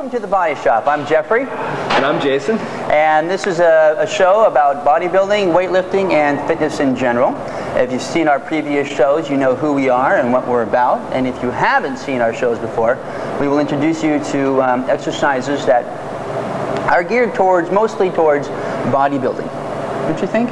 Welcome to the Body Shop. I'm Geoffrey. And I'm Jason. And this is a show about bodybuilding, weightlifting, and fitness in general. If you've seen our previous shows, you know who we are and what we're about. And if you haven't seen our shows before, we will introduce you to exercises that are geared mostly towards bodybuilding. Don't you think?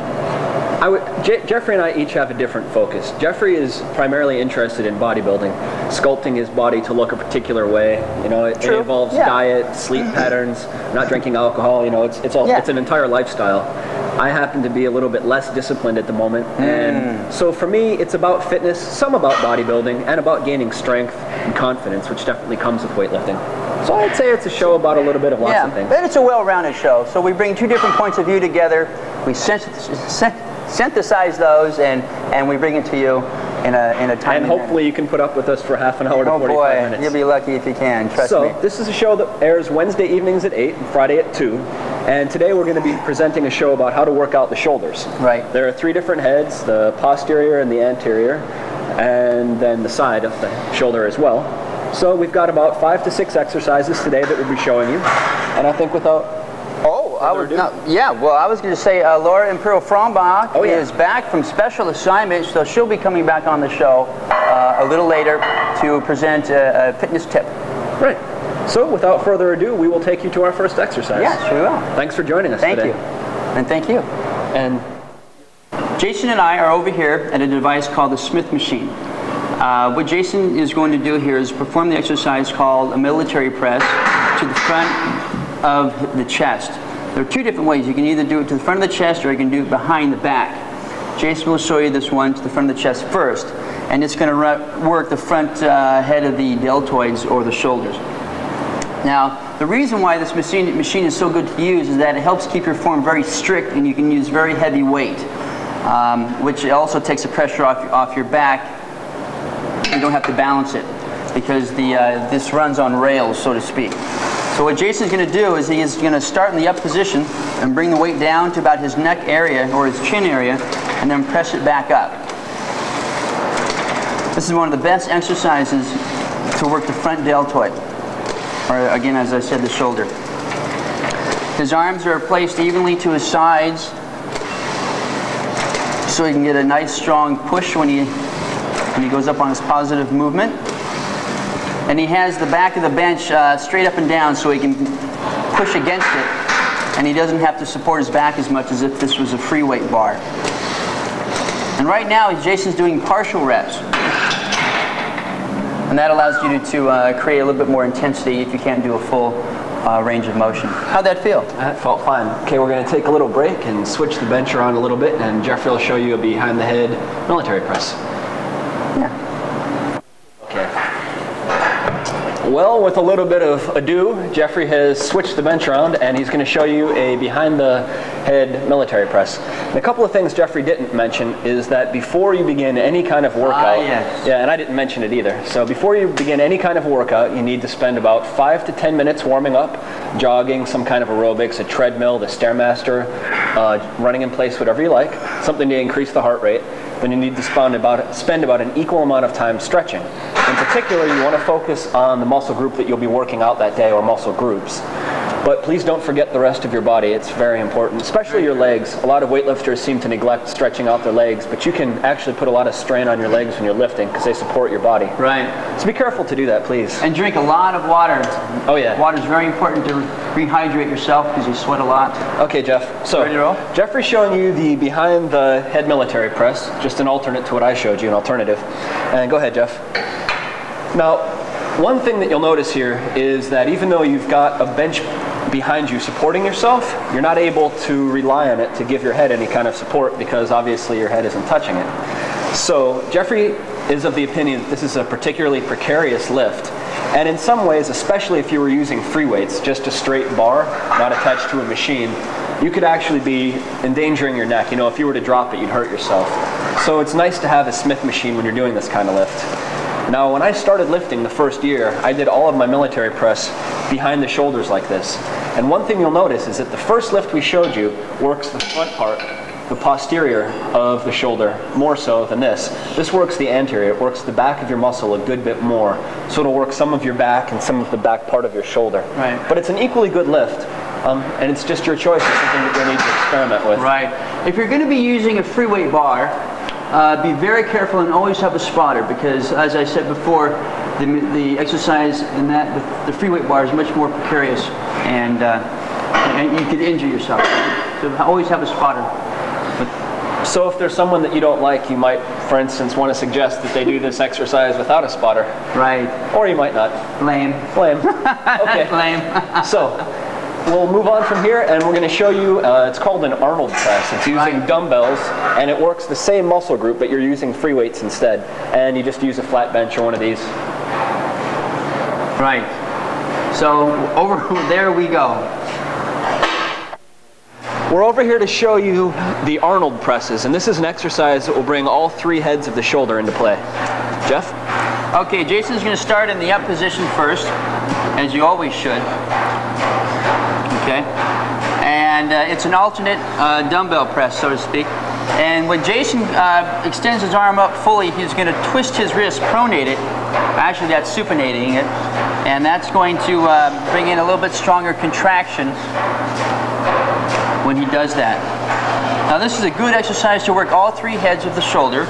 Geoffrey and I each have a different focus. Geoffrey is primarily interested in bodybuilding, sculpting his body to look a particular way. You know, it involves diet, sleep patterns, not drinking alcohol. You know, it's an entire lifestyle. I happen to be a little bit less disciplined at the moment, and so for me, it's about fitness, some about bodybuilding, and about gaining strength and confidence, which definitely comes with weightlifting. So I'd say it's a show about a little bit of lots of things. But it's a well-rounded show. So we bring two different points of view together. We synthesize those and we bring it to you in a time. And hopefully you can put up with us for half an hour to 45 minutes. You'll be lucky if you can, trust me. So this is a show that airs Wednesday evenings at 8 and Friday at 2. And today we're going to be presenting a show about how to work out the shoulders. Right. There are 3 different heads, the posterior and the anterior, and then the side of the shoulder as well. So we've got about 5 to 6 exercises today that we'll be showing you. And I think without I was going to say Laura Impero-fraumbach is back from special assignment, so she'll be coming back on the show a little later to present a fitness tip. Right. So without further ado, we will take you to our first exercise. Yes, we will. Thanks for joining us today. Thank you. And thank you. And Jason and I are over here at a device called the Smith machine. What Jason is going to do here is perform the exercise called a military press to the front of the chest. There are 2 different ways. You can either do it to the front of the chest or you can do it behind the back. Jason will show you this one to the front of the chest first, and it's going to work the front head of the deltoids or the shoulders. Now, the reason why this machine is so good to use is that it helps keep your form very strict, and you can use very heavy weight, which also takes the pressure off your back. You don't have to balance it because this runs on rails, so to speak. So what Jason's going to do is he is going to start in the up position and bring the weight down to about his neck area or his chin area, and then press it back up. This is one of the best exercises to work the front deltoid, or again, as I said, the shoulder. His arms are placed evenly to his sides so he can get a nice strong push when he goes up on his positive movement. And he has the back of the bench straight up and down so he can push against it, and he doesn't have to support his back as much as if this was a free weight bar. And right now Jason's doing partial reps, and that allows you to create a little bit more intensity if you can't do a full range of motion. How'd that feel? That felt fine. Okay, we're going to take a little break and switch the bench around a little bit, and Geoffrey will show you a behind the head military press. Yeah. Well, with a little bit of ado, Geoffrey has switched the bench around, and he's going to show you a behind-the-head military press. And a couple of things Geoffrey didn't mention is that before you begin any kind of workout, and I didn't mention it either, so before you begin any kind of workout, you need to spend about 5 to 10 minutes warming up, jogging, some kind of aerobics, a treadmill, the Stairmaster, running in place, whatever you like, something to increase the heart rate. Then you need to spend about an equal amount of time stretching. In particular, you want to focus on the muscle group that you'll be working out that day, or muscle groups. But please don't forget the rest of your body. It's very important, especially your legs. A lot of weightlifters seem to neglect stretching out their legs, but you can actually put a lot of strain on your legs when you're lifting because they support your body. Right. So be careful to do that, please. And drink a lot of water. Oh yeah. Water is very important to rehydrate yourself because you sweat a lot. Okay, Jeff. So ready to roll? Geoffrey's showing you the behind the head military press, just an alternate to what I showed you, an alternative. And go ahead, Jeff. Now, one thing that you'll notice here is that even though you've got a bench behind you supporting yourself, you're not able to rely on it to give your head any kind of support because obviously your head isn't touching it. So Geoffrey is of the opinion that this is a particularly precarious lift, and in some ways, especially if you were using free weights, just a straight bar, not attached to a machine, you could actually be endangering your neck. You know, if you were to drop it, you'd hurt yourself. So it's nice to have a Smith machine when you're doing this kind of lift. Now, when I started lifting the first year, I did all of my military press behind the shoulders like this. And one thing you'll notice is that the first lift we showed you works the front part the posterior of the shoulder more so than this. This works the anterior, it works the back of your muscle a good bit more. So it'll work some of your back and some of the back part of your shoulder. Right. But it's an equally good lift, and it's just your choice. It's something that you'll need to experiment with. Right. If you're going to be using a free weight bar, be very careful and always have a spotter, because as I said before, the exercise in that with the free weight bar is much more precarious, and you could injure yourself. So always have a spotter. So if there's someone that you don't like, you might, for instance, want to suggest that they do this exercise without a spotter. Right. Or you might not. Lame. Lame. Okay. Lame. So we'll move on from here, and we're going to show you, it's called an Arnold press. It's using dumbbells, and it works the same muscle group, but you're using free weights instead. And you just use a flat bench or one of these. Right. So over there we go. We're over here to show you the Arnold presses, and this is an exercise that will bring all three heads of the shoulder into play. Jeff? Okay, Jason's going to start in the up position first, as you always should. Okay, and it's an alternate dumbbell press, so to speak. And when Jason extends his arm up fully, he's going to twist his wrist, pronate it. Actually, that's supinating it, and that's going to bring in a little bit stronger contraction when he does that. Now, this is a good exercise to work all three heads of the shoulder.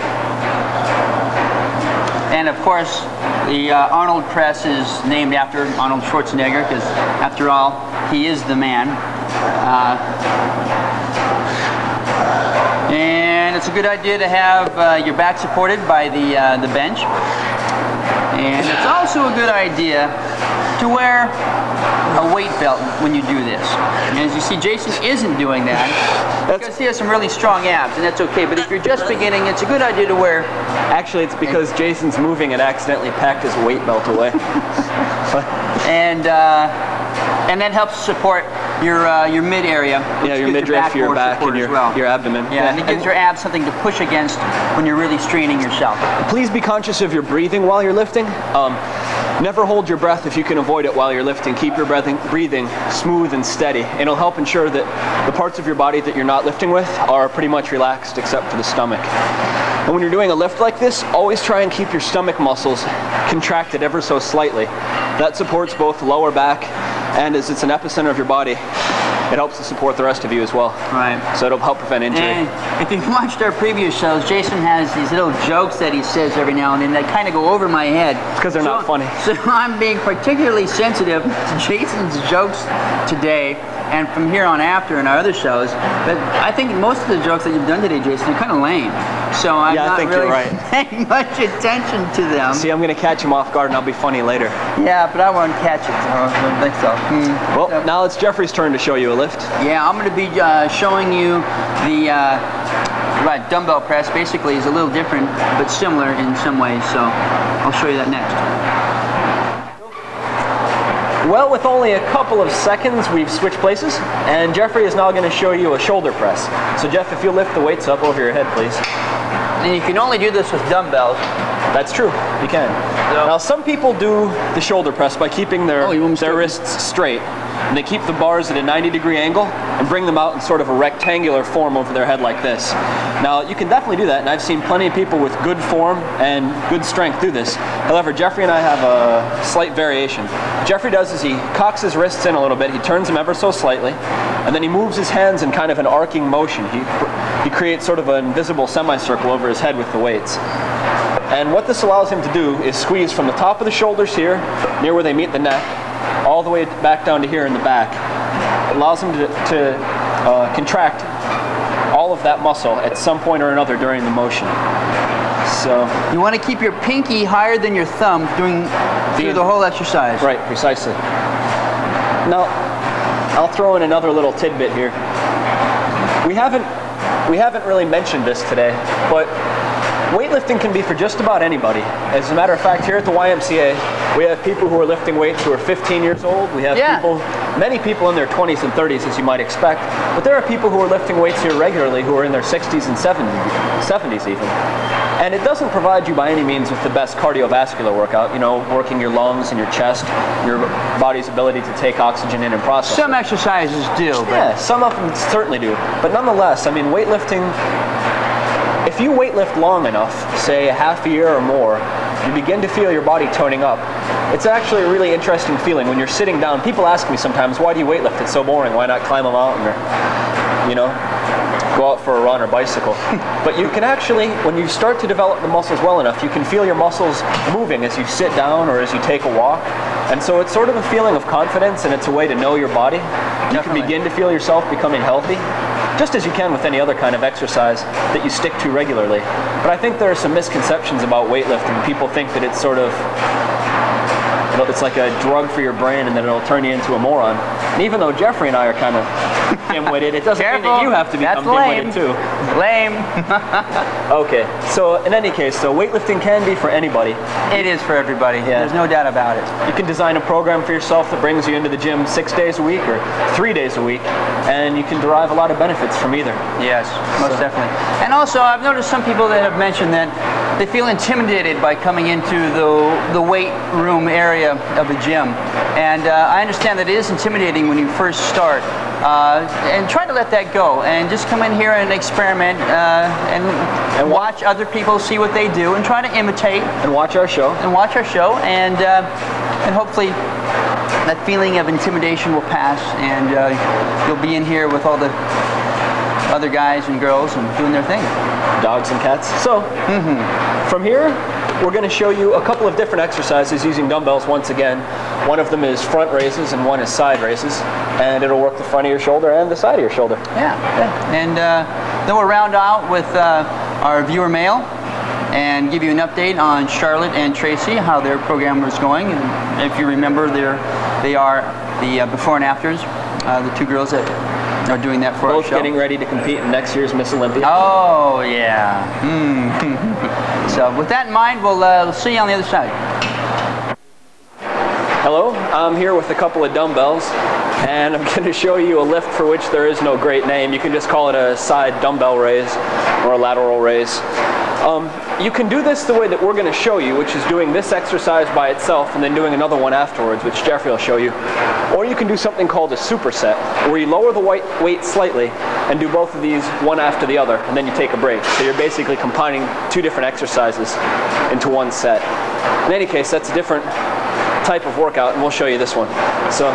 And of course, the Arnold press is named after Arnold Schwarzenegger, because after all, he is the man. And it's a good idea to have your back supported by the bench. And it's also a good idea to wear a weight belt when you do this. And as you see, Jason isn't doing that because he has some really strong abs, and that's okay. But if you're just beginning, it's a good idea to wear. Actually, it's because Jason's moving and accidentally packed his weight belt away. And that helps support your mid area. Yeah, your midriff, your back, and your abdomen. Yeah, and it gives your abs something to push against when you're really straining yourself. Please be conscious of your breathing while you're lifting. Never hold your breath if you can avoid it while you're lifting. Keep your breathing smooth and steady. It'll help ensure that the parts of your body that you're not lifting with are pretty much relaxed except for the stomach. And when you're doing a lift like this, always try and keep your stomach muscles contracted ever so slightly. That supports both the lower back, and as it's an epicenter of your body, it helps to support the rest of you as well. Right. So it'll help prevent injury. And if you've watched our previous shows, Jason has these little jokes that he says every now and then that kind of go over my head. It's because they're not funny. So I'm being particularly sensitive to Jason's jokes today and from here on after in our other shows. But I think most of the jokes that you've done today, Jason, are kind of lame. So I'm not really paying much attention to them. See, I'm going to catch him off guard and I'll be funny later. Yeah, but I won't catch it. I don't think so. Well, now it's Geoffrey's turn to show you a lift. Yeah, I'm going to be showing you the dumbbell press. Basically, is a little different, but similar in some ways. So I'll show you that next. Well, with only a couple of seconds, we've switched places, and Geoffrey is now going to show you a shoulder press. So Jeff, if you'll lift the weights up over your head, please. And you can only do this with dumbbells. That's true, you can. So, now, some people do the shoulder press by keeping their wrists straight. And they keep the bars at a 90-degree angle and bring them out in sort of a rectangular form over their head like this. Now, you can definitely do that, and I've seen plenty of people with good form and good strength do this. However, Geoffrey and I have a slight variation. What Geoffrey does is he cocks his wrists in a little bit, he turns them ever so slightly, and then he moves his hands in kind of an arcing motion. He creates sort of an invisible semicircle over his head with the weights. And what this allows him to do is squeeze from the top of the shoulders here, near where they meet the neck, all the way back down to here in the back. It allows him to contract all of that muscle at some point or another during the motion. So you want to keep your pinky higher than your thumb through the whole exercise. Right, precisely. Now, I'll throw in another little tidbit here. We haven't really mentioned this today, but weightlifting can be for just about anybody. As a matter of fact, here at the YMCA, we have people who are lifting weights who are 15 years old. We have many people in their 20s and 30s, as you might expect. But there are people who are lifting weights here regularly who are in their 60s and 70s even. And it doesn't provide you by any means with the best cardiovascular workout, you know, working your lungs and your chest, your body's ability to take oxygen in and process Some it. exercises do, but Yeah, some of them certainly do. But nonetheless, I mean, weightlifting, if you weightlift long enough, say a half a year or more, you begin to feel your body toning up. It's actually a really interesting feeling when you're sitting down. People ask me sometimes, why do you weightlift? It's so boring. Why not climb a mountain or, you know, go out for a run or bicycle? But you can actually, when you start to develop the muscles well enough, you can feel your muscles moving as you sit down or as you take a walk. And so it's sort of a feeling of confidence, and it's a way to know your body. You can begin to feel yourself becoming healthy, just as you can with any other kind of exercise that you stick to regularly. But I think there are some misconceptions about weightlifting. People think that it's sort of, you know, it's like a drug for your brain and then it'll turn you into a moron. And even though Geoffrey and I are kind of dim-witted, it doesn't mean that you have to become dim-witted too. Lame. Okay, so in any case, so weightlifting can be for anybody. It is for everybody. Yeah. There's no doubt about it. You can design a program for yourself that brings you into the gym 6 days a week or 3 days a week, and you can derive a lot of benefits from either. Yes, most definitely. And also, I've noticed some people that have mentioned that they feel intimidated by coming into the weight room area of the gym. And I understand that it is intimidating when you first start. And try to let that go and just come in here and experiment and watch other people see what they do and try to imitate. And watch our show. And hopefully that feeling of intimidation will pass, and you'll be in here with all the other guys and girls and doing their thing. Dogs and cats. So, from here, we're going to show you a couple of different exercises using dumbbells once again. One of them is front raises and one is side raises. And it'll work the front of your shoulder and the side of your shoulder. Yeah. And then we'll round out with our viewer mail and give you an update on Charlotte and Tracy, how their program is going. And if you remember, they are the before and afters, the two girls that are doing that for both our show. Getting ready to compete in next year's Miss Olympia. Oh, yeah. So with that in mind, we'll see you on the other side. Hello, I'm here with a couple of dumbbells, and I'm going to show you a lift for which there is no great name. You can just call it a side dumbbell raise or a lateral raise. You can do this the way that we're going to show you, which is doing this exercise by itself and then doing another one afterwards, which Geoffrey will show you. Or you can do something called a superset, where you lower the weight slightly and do both of these one after the other, and then you take a break. So you're basically combining two different exercises into one set. In any case, that's a different type of workout, and we'll show you this one. So,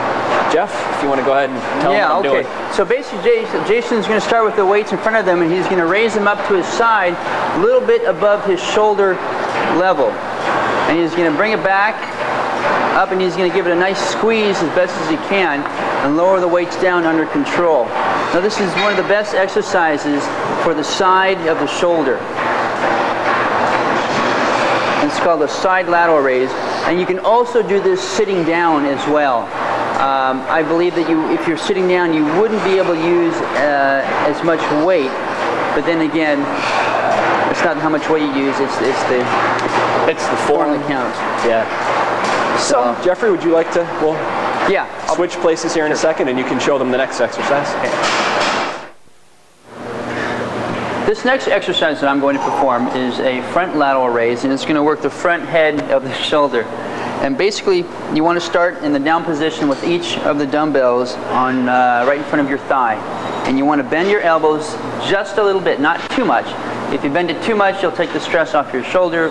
Jeff, if you want to go ahead and tell them what I'm doing. So basically, Jason's going to start with the weights in front of them, and he's going to raise them up to his side, a little bit above his shoulder level. And he's going to bring it back up, and he's going to give it a nice squeeze as best as he can, and lower the weights down under control. Now, this is one of the best exercises for the side of the shoulder. It's called a side lateral raise, and you can also do this sitting down as well. I believe that if you're sitting down, you wouldn't be able to use as much weight, but then again, it's not how much weight you use, it's the form that counts. Yeah. So, Geoffrey, would you like to, switch places here in a second, and you can show them the next exercise? Okay. This next exercise that I'm going to perform is a front lateral raise, and it's going to work the front head of the shoulder. And basically, you want to start in the down position with each of the dumbbells on right in front of your thigh. And you want to bend your elbows just a little bit, not too much. If you bend it too much, you'll take the stress off your shoulder,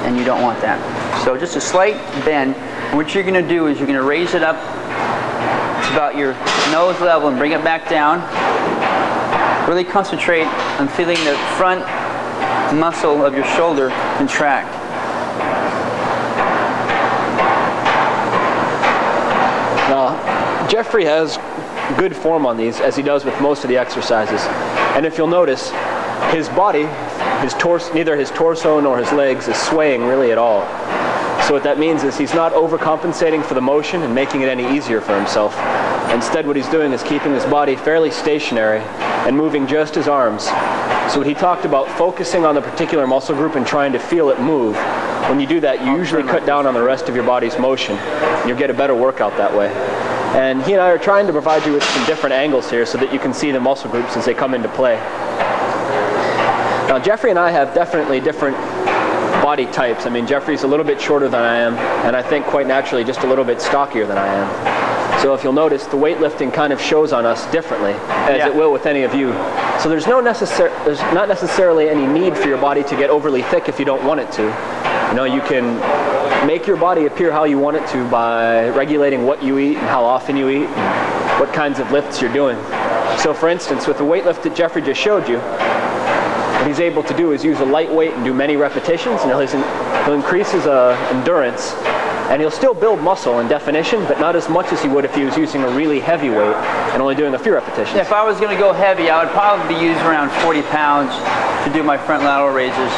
and you don't want that. So just a slight bend. And what you're going to do is you're going to raise it up to about your nose level and bring it back down. Really concentrate on feeling the front muscle of your shoulder contract. Now, Geoffrey has good form on these, as he does with most of the exercises. And if you'll notice, his body, neither his torso nor his legs is swaying really at all. So what that means is he's not overcompensating for the motion and making it any easier for himself. Instead, what he's doing is keeping his body fairly stationary and moving just his arms. So what he talked about, focusing on the particular muscle group and trying to feel it move. When you do that, you usually cut down on the rest of your body's motion. You'll get a better workout that way. And he and I are trying to provide you with some different angles here so that you can see the muscle groups as they come into play. Now Geoffrey and I have definitely different body types. I mean, Geoffrey's a little bit shorter than I am, and I think quite naturally just a little bit stockier than I am. So if you'll notice, the weightlifting kind of shows on us differently, as it will with any of you. So there's not necessarily any need for your body to get overly thick if you don't want it to. You know, you can make your body appear how you want it to by regulating what you eat and how often you eat, and what kinds of lifts you're doing. So for instance, with the weight lift that Geoffrey just showed you, what he's able to do is use a light weight and do many repetitions, and he'll increase his endurance, and he'll still build muscle and definition, but not as much as he would if he was using a really heavy weight and only doing a few repetitions. If I was going to go heavy, I would probably use around 40 pounds to do my front lateral raises,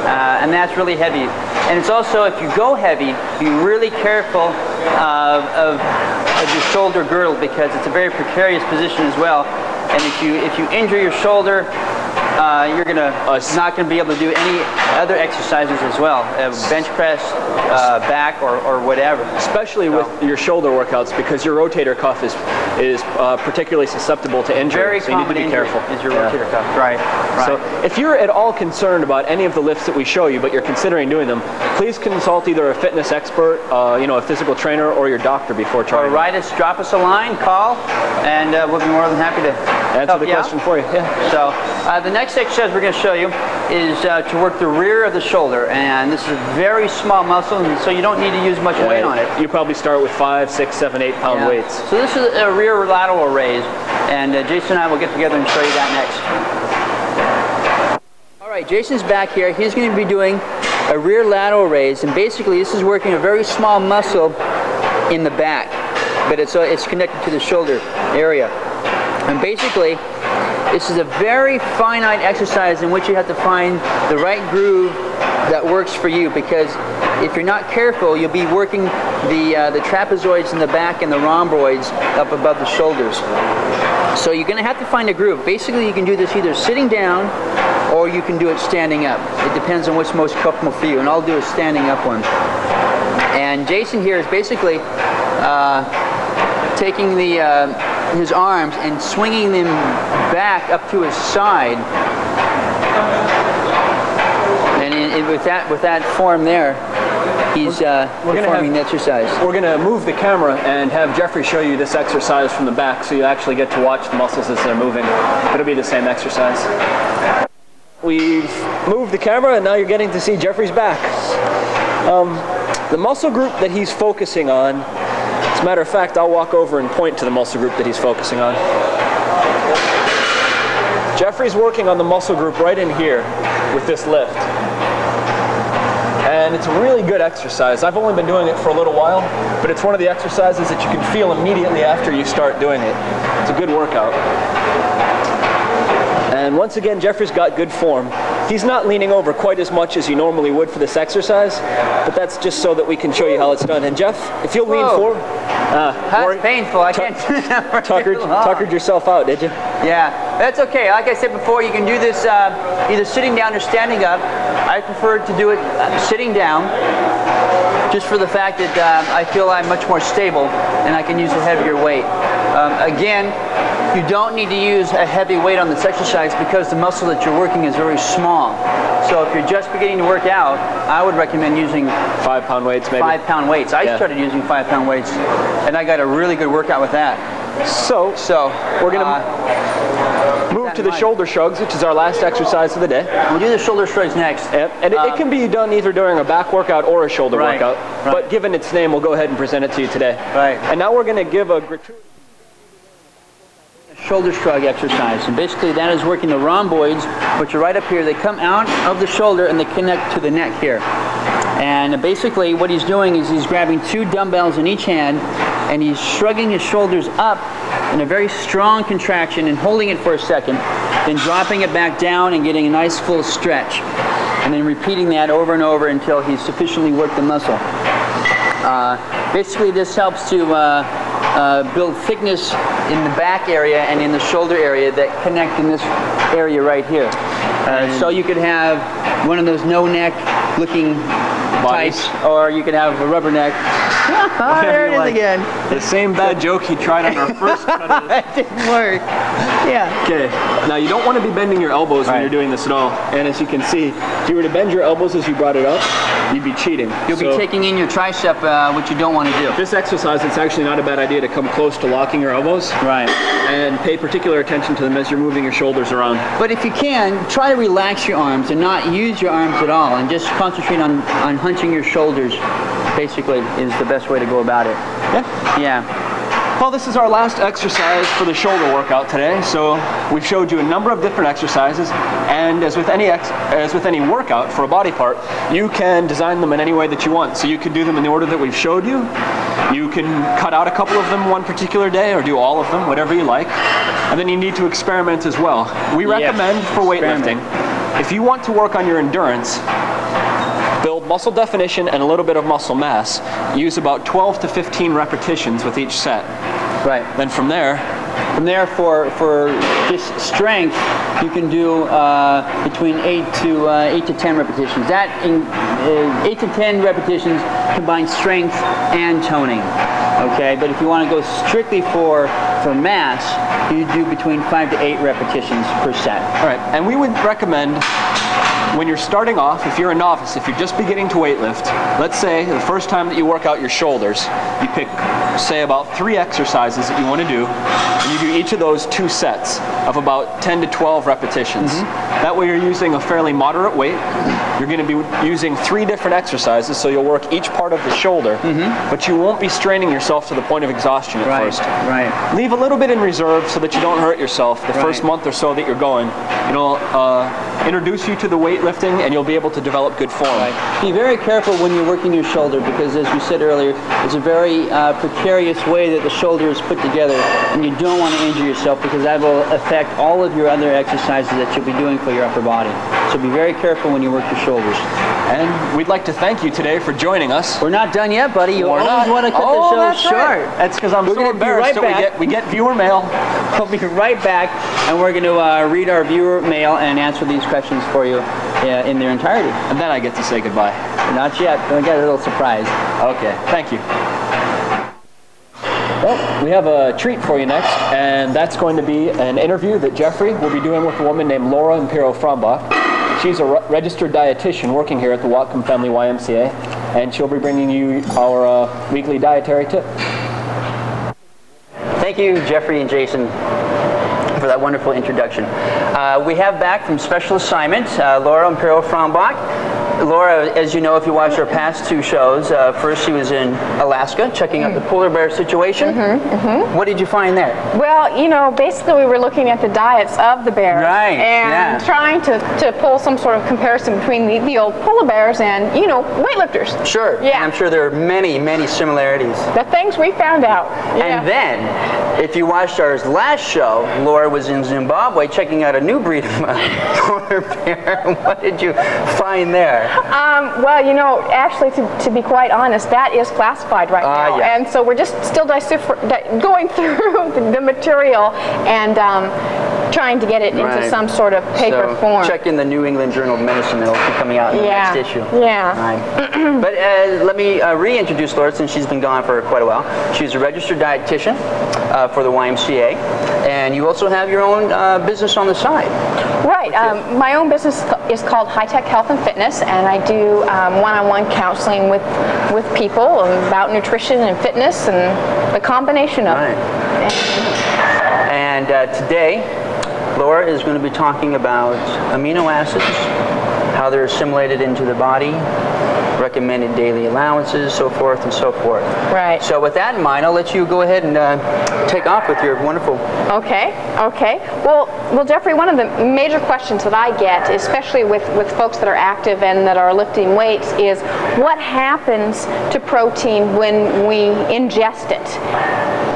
and that's really heavy. And it's also, if you go heavy, be really careful of your shoulder girdle, because it's a very precarious position as well. And if you injure your shoulder, you're not going to be able to do any other exercises as well, bench press, back, or whatever. Especially with your shoulder workouts, because your rotator cuff is particularly susceptible to injury. Very so you need to be careful. Is your rotator cuff, right? So if you're at all concerned about any of the lifts that we show you, but you're considering doing them, please consult either a fitness expert, a physical trainer, or your doctor before trying. Or drop us a line, call, and we'll be more than happy to answer the question for you. Yeah. So the next exercise we're going to show you is to work the rear of the shoulder, and this is a very small muscle, and so you don't need to use much weight on it. You probably start with 5, 6, 7, 8 pound weights. So this is a rear lateral raise, and Jason and I will get together and show you that next. All right, Jason's back here. He's going to be doing a rear lateral raise, and basically this is working a very small muscle in the back, but it's connected to the shoulder area. And basically, this is a very finite exercise in which you have to find the right groove that works for you, because if you're not careful, you'll be working the trapezoids in the back and the rhomboids up above the shoulders. So you're going to have to find a groove. Basically, you can do this either sitting down or you can do it standing up. It depends on what's most comfortable for you, and I'll do a standing up one. And Jason here is basically taking his arms and swinging them back up to his side, and with that form there, he's performing the exercise. We're going to move the camera and have Geoffrey show you this exercise from the back, so you actually get to watch the muscles as they're moving. It'll be the same exercise. We've moved the camera, and now you're getting to see Geoffrey's back. The muscle group that he's focusing on, as a matter of fact, I'll walk over and point to the muscle group that he's focusing on. Geoffrey's working on the muscle group right in here with this lift. And it's a really good exercise. I've only been doing it for a little while, but it's one of the exercises that you can feel immediately after you start doing it. It's a good workout. And once again, Geoffrey's got good form. He's not leaning over quite as much as you normally would for this exercise, but that's just so that we can show you how it's done. And Jeff, if you'll lean forward. That's painful. I can't do that. Tuckered yourself out, did you? Yeah, that's okay. Like I said before, you can do this either sitting down or standing up. I prefer to do it sitting down, just for the fact that I feel I'm much more stable and I can use a heavier weight. Again, you don't need to use a heavy weight on this exercise because the muscle that you're working is very small. So if you're just beginning to work out, I would recommend using 5 pound weights, maybe. 5 pound weights. I started using 5 pound weights, and I got a really good workout with that. So we're going to move to the shoulder shrugs, which is our last exercise of the day. We'll do the shoulder shrugs next. And it can be done either during a back workout or a shoulder workout. Right. But given its name, we'll go ahead and present it to you today. Right. And now we're going to give a gratuitous shoulder shrug exercise, and basically that is working the rhomboids, which are right up here. They come out of the shoulder and they connect to the neck here. And basically what he's doing is he's grabbing 2 dumbbells in each hand and he's shrugging his shoulders up in a very strong contraction and holding it for a second, then dropping it back down and getting a nice full stretch, and then repeating that over and over until he's sufficiently worked the muscle. Basically this helps to build thickness in the back area and in the shoulder area that connect in this area right here. So you could have one of those no neck looking types, or you could have a rubber neck. Oh, there it is again. The same bad joke he tried on our first cut of this. It didn't work. Yeah. Okay, now you don't want to be bending your elbows when you're doing this at all. And as you can see, if you were to bend your elbows as you brought it up, you'd be cheating. You'll be taking in your tricep, which you don't want to do. This exercise, it's actually not a bad idea to come close to locking your elbows. Right. And pay particular attention to them as you're moving your shoulders around. But if you can, try to relax your arms and not use your arms at all, and just concentrate on hunching your shoulders, basically, is the best way to go about it. Yeah. Yeah. Well, this is our last exercise for the shoulder workout today. So we've showed you a number of different exercises, and as with any workout for a body part, you can design them in any way that you want. So you can do them in the order that we've showed you. You can cut out a couple of them one particular day, or do all of them, whatever you like. And then you need to experiment as well. We recommend for weightlifting, if you want to work on your endurance, build muscle definition and a little bit of muscle mass, use about 12 to 15 repetitions with each set. Right. Then from there, for just strength, you can do between 8 to 10 repetitions. That 8 to 10 repetitions combine strength and toning. Okay, but if you want to go strictly for mass, you do between 5 to 8 repetitions per set. All right, and we would recommend, when you're starting off, if you're a novice, if you're just beginning to weightlift, let's say the first time that you work out your shoulders, you pick, say, about 3 exercises that you want to do, and you do each of those 2 sets of about 10 to 12 repetitions. That way you're using a fairly moderate weight. You're going to be using 3 different exercises, so you'll work each part of the shoulder, but you won't be straining yourself to the point of exhaustion at first. Right. Leave a little bit in reserve so that you don't hurt yourself the first month or so that you're going. It'll introduce you to the weightlifting, and you'll be able to develop good form. Be very careful when you're working your shoulder, because as we said earlier, it's a very precarious way that the shoulder is put together, and you don't want to injure yourself, because that will affect all of your other exercises that you'll be doing for your upper body. So be very careful when you work your shoulders. And we'd like to thank you today for joining us. We're not done yet, buddy. You always want to cut the show short. That's because I'm so embarrassed that we get viewer mail. We'll be right back, and we're going to read our viewer mail and answer these questions for you in their entirety. And then I get to say goodbye. Not yet. We'll get a little surprise. Okay, thank you. Well, we have a treat for you next, and that's going to be an interview that Geoffrey will be doing with a woman named Laura Impero-fraumbach. She's a registered dietitian working here at the Whatcom Family YMCA, and she'll be bringing you our weekly dietary tip. Thank you, Geoffrey and Jason, for that wonderful introduction. We have back from special assignment, Laura Impero-fraumbach. Laura, as you know, if you watched our past 2 shows, first she was in Alaska checking out the polar bear situation. What did you find there? Well, you know, basically we were looking at the diets of the bears. Right, and trying to pull some sort of comparison between the old polar bears and, you know, weightlifters. Sure. Yeah. I'm sure there are many, many similarities. The things we found out. And then, if you watched our last show, Laura was in Zimbabwe checking out a new breed of polar bear. What did you find there? Well, you know, actually, to be quite honest, that is classified right now. Yeah. And so we're just still going through the material and trying to get it into some sort of paper form. Check in the New England Journal of Medicine. It'll be coming out in the next issue. Yeah. Right. But let me reintroduce Laura, since she's been gone for quite a while. She's a registered dietitian for the YMCA, and you also have your own business on the side. Right. My own business is called High Tech Health and Fitness, and I do one-on-one counseling with people about nutrition and fitness and the combination of it. And today, Laura is going to be talking about amino acids, how they're assimilated into the body, recommended daily allowances, so forth and so forth. Right. So with that in mind, I'll let you go ahead and take off with your wonderful... Okay. Well, Geoffrey, one of the major questions that I get, especially with folks that are active and that are lifting weights, is what happens to protein when we ingest it?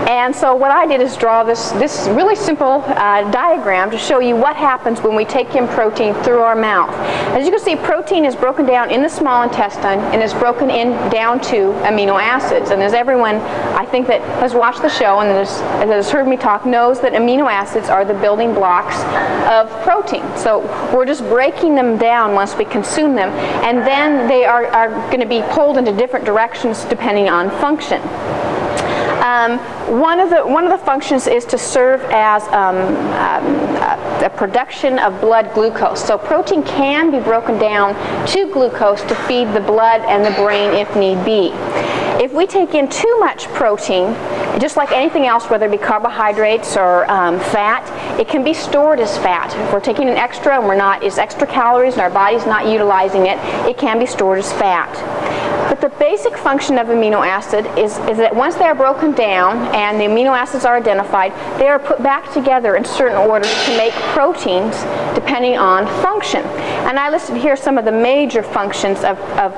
And so what I did is draw this really simple diagram to show you what happens when we take in protein through our mouth. As you can see, protein is broken down in the small intestine and is broken down to amino acids. And as everyone, I think, that has watched the show and that has heard me talk knows that amino acids are the building block blocks of protein. So we're just breaking them down once we consume them, and then they are going to be pulled into different directions depending on function. One of the functions is to serve as a production of blood glucose. So protein can be broken down to glucose to feed the blood and the brain if need be. If we take in too much protein, just like anything else, whether it be carbohydrates or fat, it can be stored as fat. If we're taking in extra and it's extra calories and our body's not utilizing it, it can be stored as fat. But the basic function of amino acid is that once they are broken down and the amino acids are identified, they are put back together in certain orders to make proteins depending on function. And I listed here some of the major functions of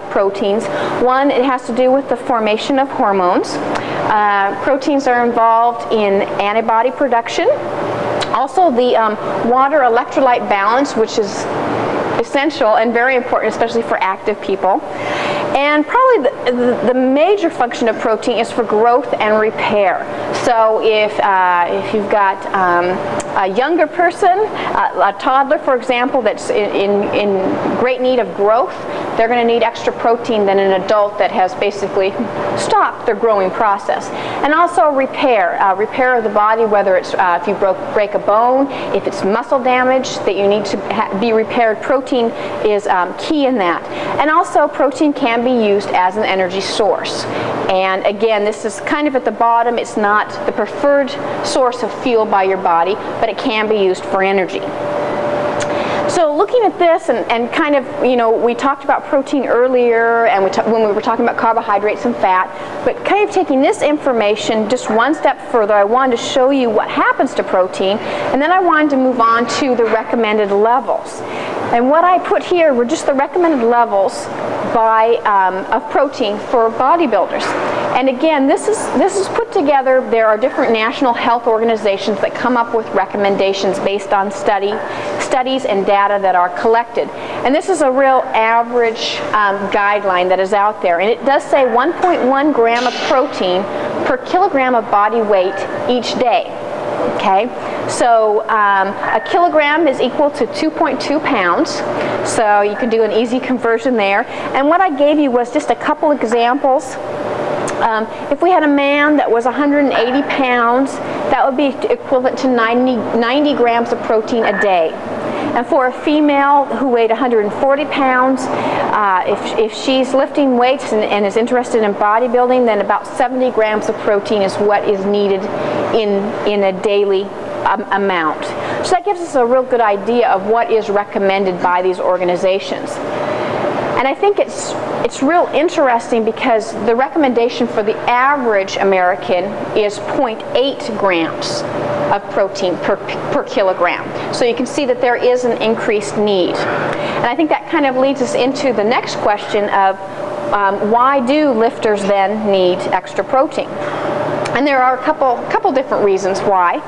proteins. One, it has to do with the formation of hormones. Proteins are involved in antibody production. Also the water electrolyte balance, which is essential and very important, especially for active people. And probably the major function of protein is for growth and repair. So if you've got a younger person, a toddler, for example, that's in great need of growth, they're going to need extra protein than an adult that has basically stopped their growing process. And also repair of the body, whether it's if you break a bone, if it's muscle damage that you need to be repaired, protein is key in that. And also protein can be used as an energy source. And again, this is kind of at the bottom. It's not the preferred source of fuel by your body, but it can be used for energy. So looking at this and kind of, we talked about protein earlier and when we were talking about carbohydrates and fat, but kind of taking this information just one step further, I wanted to show you what happens to protein, and then I wanted to move on to the recommended levels. And what I put here were just the recommended levels of protein for bodybuilders. And again, this is put together. There are different national health organizations that come up with recommendations based on studies and data that are collected. And this is a real average guideline that is out there. And it does say 1.1 gram of protein per kilogram of body weight each day. Okay, so a kilogram is equal to 2.2 pounds, so you can do an easy conversion there. And what I gave you was just a couple examples. If we had a man that was 180 pounds, that would be equivalent to 90 grams of protein a day. And for a female who weighed 140 pounds, if she's lifting weights and is interested in bodybuilding, then about 70 grams of protein is what is needed in a daily amount. So that gives us a real good idea of what is recommended by these organizations. And I think it's real interesting because the recommendation for the average American is 0.8 grams of protein per kilogram. So you can see that there is an increased need. And I think that kind of leads us into the next question of why do lifters then need extra protein? And there are a couple different reasons why.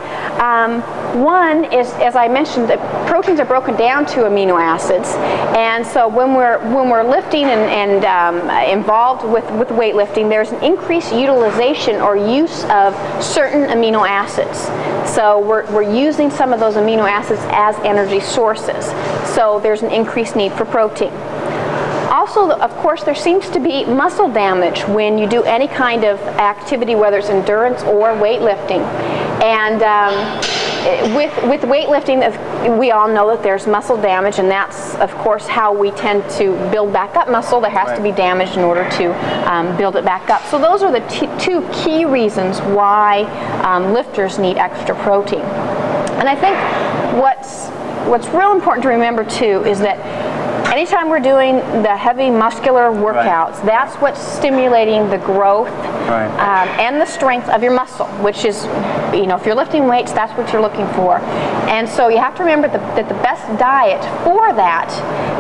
One is, as I mentioned, that proteins are broken down to amino acids, and so when we're lifting and involved with weightlifting, there's an increased utilization or use of certain amino acids. So we're using some of those amino acids as energy sources. So there's an increased need for protein. Also, of course, there seems to be muscle damage when you do any kind of activity, whether it's endurance or weightlifting. And with weightlifting, we all know that there's muscle damage, and that's, of course, how we tend to build back up muscle. There has to be damage in order to build it back up. So those are the two key reasons why lifters need extra protein. And I think what's real important to remember, too, is that anytime we're doing the heavy muscular workouts, that's what's stimulating the growth and the strength of your muscle, which is, if you're lifting weights, that's what you're looking for. And so you have to remember that the best diet for that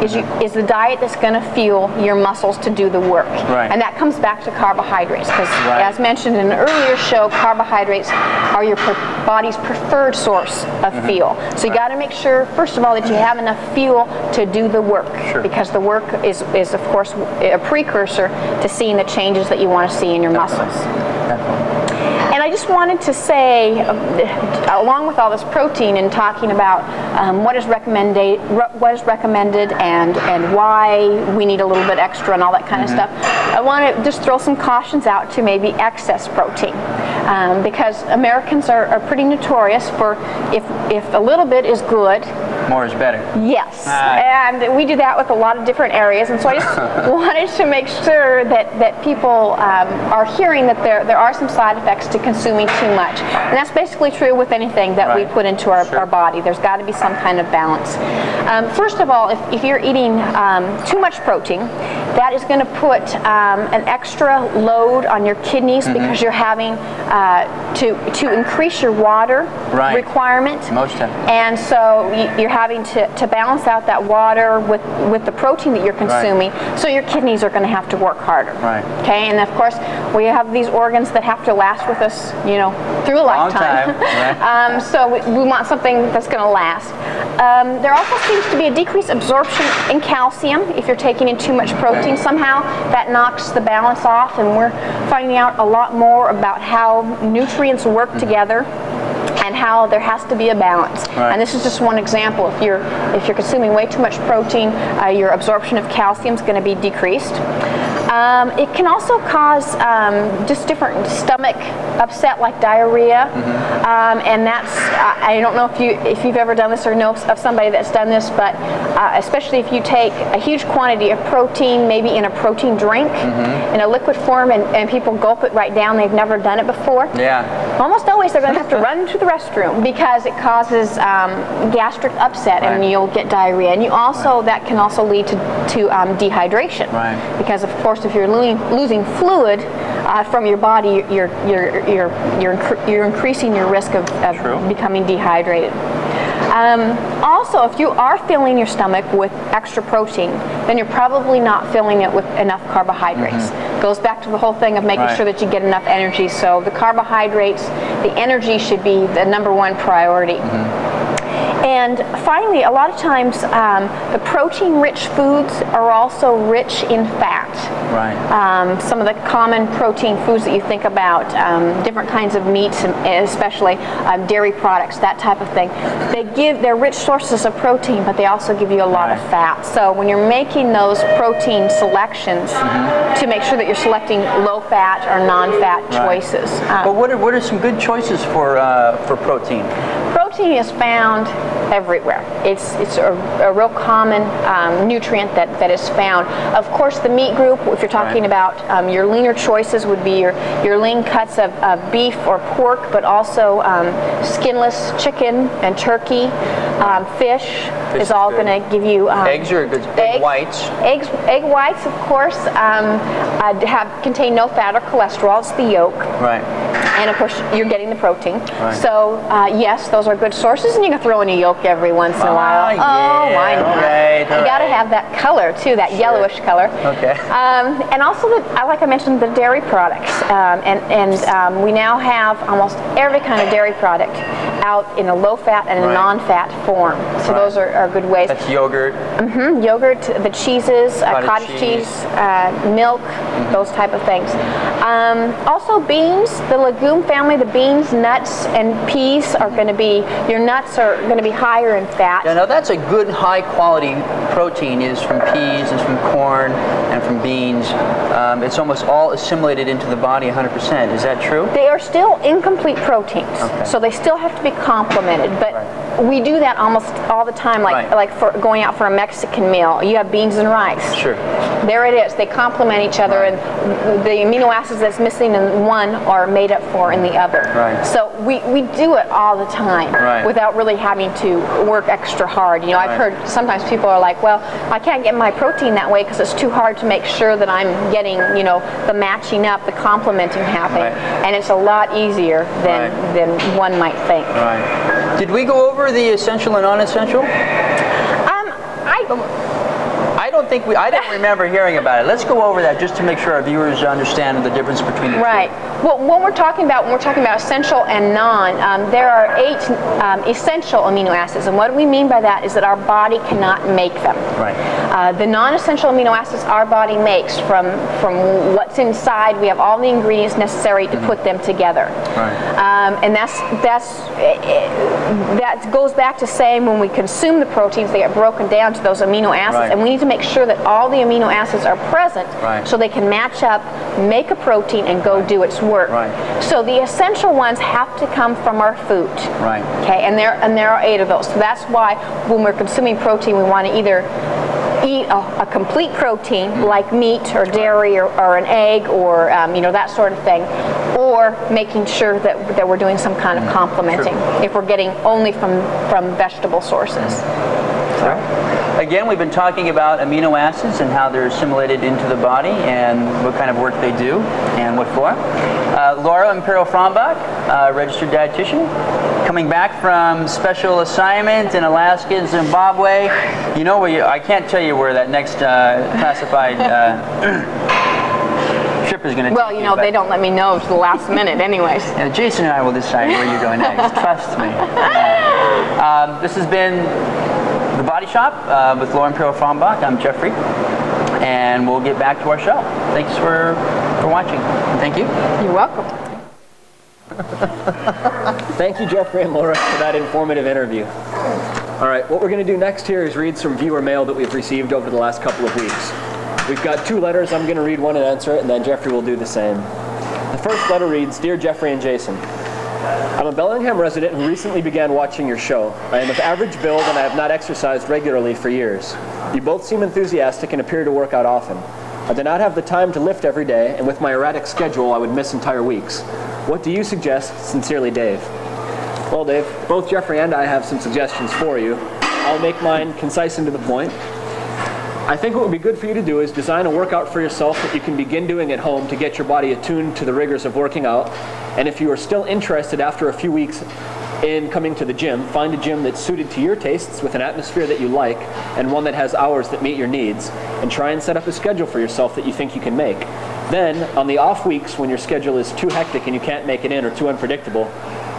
is the diet that's going to fuel your muscles to do the work. And that comes back to carbohydrates, because as mentioned in an earlier show, carbohydrates are your body's preferred source of fuel. So you got to make sure, first of all, that you have enough fuel to do the work. Because the work is of course a precursor to seeing the changes that you want to see in your muscles. And I just wanted to say, along with all this protein and talking about what is recommended and why we need a little bit extra and all that kind of stuff, I want to just throw some cautions out to maybe excess protein. Because Americans are pretty notorious for if a little bit is good, more is better. yes, and we do that with a lot of different areas, and so I just wanted to make sure that people are hearing that there are some side effects to consuming too much, and that's basically true with anything that we put into our body. There's got to be some kind of balance. First of all, if you're eating too much protein, that is going to put an extra load on your kidneys because you're having to increase your water requirement. Most of it. And so you're having to balance out that water with the protein that you're consuming, so your kidneys are going to have to work harder. Right. Okay, and of course we have these organs that have to last with us, through a lifetime. Right. So we want something that's going to last. There also seems to be a decreased absorption in calcium if you're taking in too much protein. Somehow that knocks the balance off, and we're finding out a lot more about how nutrients work together and how there has to be a balance. Right. And this is just one example. If you're consuming way too much protein, your absorption of calcium is going to be decreased. It can also cause just different stomach upset, like diarrhea, and that's I don't know if you've ever done this or know of somebody that's done this, but especially if you take a huge quantity of protein, maybe in a protein drink, in a liquid form, and people gulp it right down. They've never done it before. Yeah. Almost always they're going to have to run to the restroom because it causes gastric upset, and you'll get diarrhea. And that can also lead to dehydration. Right. Because of course, if you're losing fluid from your body, you're increasing your risk of becoming dehydrated. Also, if you are filling your stomach with extra protein, then you're probably not filling it with enough carbohydrates. Goes back to the whole thing of making sure that you get enough energy. So the carbohydrates, the energy should be the #1 priority. And finally, a lot of times the protein-rich foods are also rich in fat. Right. Some of the common protein foods that you think about, different kinds of meats, especially dairy products, that type of thing. They're rich sources of protein, but they also give you a lot of fat. So when you're making those protein selections, to make sure that you're selecting low-fat or non-fat choices. But what are some good choices for protein? Protein is found everywhere. It's a real common nutrient that is found. Of course, the meat group, if you're talking about your leaner choices, would be your lean cuts of beef or pork, but also skinless chicken and turkey. Fish is all going to give you eggs are good. Egg whites. Egg whites, of course, contain no fat or cholesterol. It's the yolk. Right. And of course, you're getting the protein. Right. So yes, those are good sources, and you can throw in a yolk every once in a while. Yeah, why not? Right, you got to have that color too, that yellowish color. Okay. And also, like I mentioned, the dairy products, and we now have almost every kind of dairy product out in a low-fat and a non-fat form. So those are good ways. That's yogurt. Yogurt, the cheeses, cottage cheese, milk, those type of things. Also beans, the legume family, the beans, nuts, and peas are going to be, your nuts are going to be higher in fat. Yeah, now that's a good high quality protein, is from peas, is from corn, and from beans. It's almost all assimilated into the body 100%. Is that true? They are still incomplete proteins, so they still have to be complemented, but we do that almost all the time, like for going out for a Mexican meal. You have beans and rice. Sure. There it is. They complement each other, and the amino acids that's missing in one are made up for in the other. Right. So we do it all the time without really having to work extra hard. I've heard sometimes people are like, well, I can't get my protein that way because it's too hard to make sure that I'm getting, the matching up, the complementing happening. And it's a lot easier than one might think. Right. Did we go over the essential and non-essential? I don't think I don't remember hearing about it. Let's go over that just to make sure our viewers understand the difference between the two. Right. Well, when we're talking about essential and non, there are 8 essential amino acids, and what we mean by that is that our body cannot make them. Right. The non-essential amino acids our body makes from what's inside, we have all the ingredients necessary to put them together. Right. And that goes back to saying when we consume the proteins, they get broken down to those amino acids, Right. and we need to make sure that all the amino acids are present, Right. so they can match up, make a protein, and go do its work. Right. So the essential ones have to come from our food. Right. Okay, and there are 8 of those. So that's why when we're consuming protein, we want to either eat a complete protein like meat or dairy or an egg or that sort of thing, or making sure that we're doing some kind of complementing if we're getting only from vegetable sources. Again, we've been talking about amino acids and how they're assimilated into the body and what kind of work they do and what for. Laura Impero-fraumbach, registered dietitian, coming back from special assignment in Alaska and Zimbabwe. You know where I can't tell you where that next classified trip is going to take Well, you. they don't let me know to the last minute anyways. Jason and I will decide where you're going next. Trust me. This has been The Body Shop with Laura Impero-fraumbach. I'm Geoffrey, and we'll get back to our show. Thanks for watching. Thank you. You're welcome. Thank you, Geoffrey and Laura, for that informative interview. All right, what we're going to do next here is read some viewer mail that we've received over the last couple of weeks. We've got 2 letters. I'm going to read one and answer it, and then Geoffrey will do the same. The first letter reads, Dear Geoffrey and Jason, I'm a Bellingham resident who recently began watching your show. I am of average build and I have not exercised regularly for years. You both seem enthusiastic and appear to work out often. I do not have the time to lift every day, and with my erratic schedule, I would miss entire weeks. What do you suggest? Sincerely, Dave. Well, Dave, both Geoffrey and I have some suggestions for you. I'll make mine concise and to the point. I think what would be good for you to do is design a workout for yourself that you can begin doing at home to get your body attuned to the rigors of working out. And if you are still interested after a few weeks in coming to the gym, find a gym that's suited to your tastes with an atmosphere that you like and one that has hours that meet your needs, and try and set up a schedule for yourself that you think you can make. Then, on the off weeks when your schedule is too hectic and you can't make it in or too unpredictable,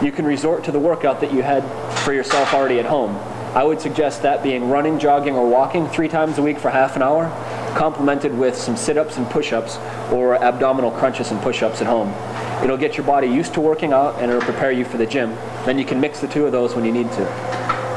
you can resort to the workout that you had for yourself already at home. I would suggest that being running, jogging, or walking 3 times a week for half an hour, complemented with some sit-ups and push-ups or abdominal crunches and push-ups at home. It'll get your body used to working out and it'll prepare you for the gym. Then you can mix the 2 of those when you need to.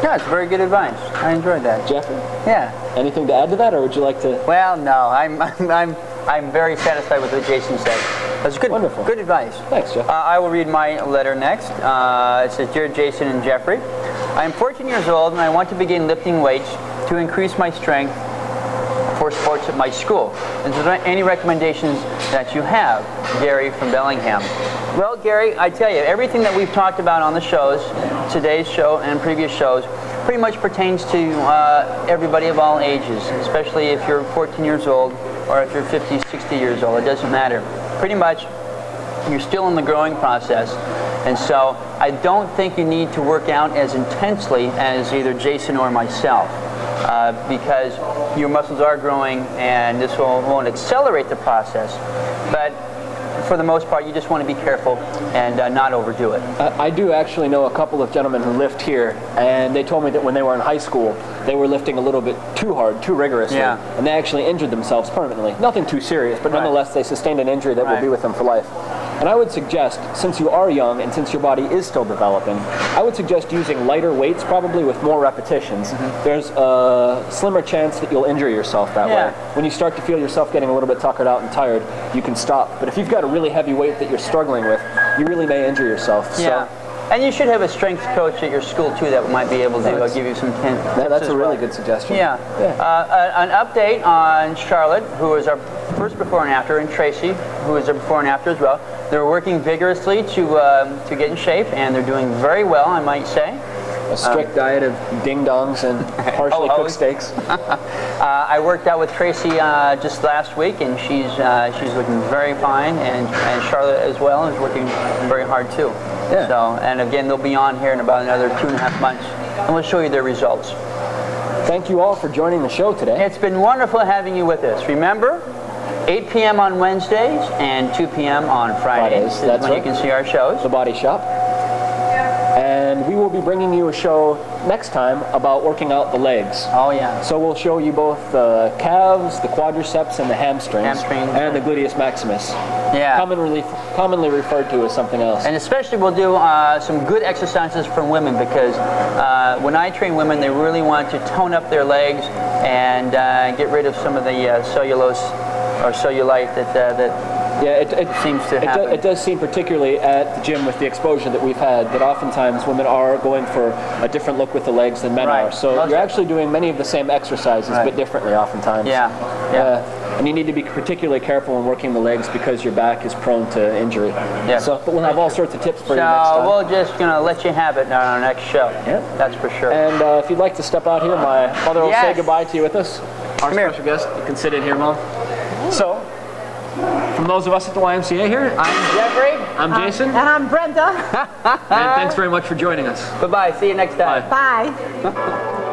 Yeah, it's very good advice. I enjoyed that. Jeffrey? Yeah. Anything to add to that, or would you like to? Well, no. I'm very satisfied with what Jason said. That's good. Wonderful. Good advice. Thanks, Jeff. I will read my letter next. It says, Dear Jason and Geoffrey, I am 14 years old and I want to begin lifting weights to increase my strength for sports at my school. Is there any recommendations that you have? Gary from Bellingham. Well, Gary, I tell you, everything that we've talked about on the shows, today's show and previous shows, pretty much pertains to everybody of all ages, especially if you're 14 years old or if you're 50, 60 years old. It doesn't matter. Pretty much, you're still in the growing process. And so I don't think you need to work out as intensely as either Jason or myself. Because your muscles are growing and this won't accelerate the process. But for the most part, you just want to be careful and not overdo it. I do actually know a couple of gentlemen who lift here, and they told me that when they were in high school, they were lifting a little bit too hard, too rigorously, and they actually injured themselves permanently. Nothing too serious, but nonetheless, they sustained an injury that will be with them for life. And I would suggest, since you are young and since your body is still developing, I would suggest using lighter weights, probably with more repetitions. There's a slimmer chance that you'll injure yourself that way. When you start to feel yourself getting a little bit tuckered out and tired, you can stop. But if you've got a really heavy weight that you're struggling with, you really may injure yourself. Yeah. And you should have a strength coach at your school too that might be able to give you some tips. That's a really good suggestion. Yeah. An update on Charlotte, who is our first before and after, and Tracy, who is our before and after as well. They're working vigorously to get in shape, and they're doing very well, I might say. A strict diet of ding-dongs and partially cooked steaks. I worked out with Tracy just last week, and she's looking very fine, and Charlotte as well is working very hard too. Yeah. So, and again, they'll be on here in about another 2.5 months, and we'll show you their results. Thank you all for joining the show today. It's been wonderful having you with us. Remember, 8 p.m. on Wednesdays and 2 p.m. on Fridays. That's when you can see our shows. The Body Shop. And we will will be bringing you a show next time about working out the legs. Oh yeah. So we'll show you both the calves, the quadriceps, and the hamstrings, and the gluteus maximus. Yeah. Commonly referred to as something else. And especially we'll do some good exercises for women, because when I train women, they really want to tone up their legs and get rid of some of the cellulose or cellulite that seems to happen. It does seem, particularly at the gym with the exposure that we've had, that oftentimes women are going for a different look with the legs than men are. So you're actually doing many of the same exercises, but differently oftentimes. And you need to be particularly careful when working the legs because your back is prone to injury. Yeah. So, but we'll have all sorts of tips for you next time. So we're just going to let you have it on our next show. Yeah. That's for sure. And if you'd like to step out here, my mother will say goodbye to you with us. Our special guest. You can sit in here, Mom. So, from those of us at the YMCA here, I'm Geoffrey. I'm Jason. And I'm Brenda. And thanks very much for joining us. Bye-bye. See you next time. Bye.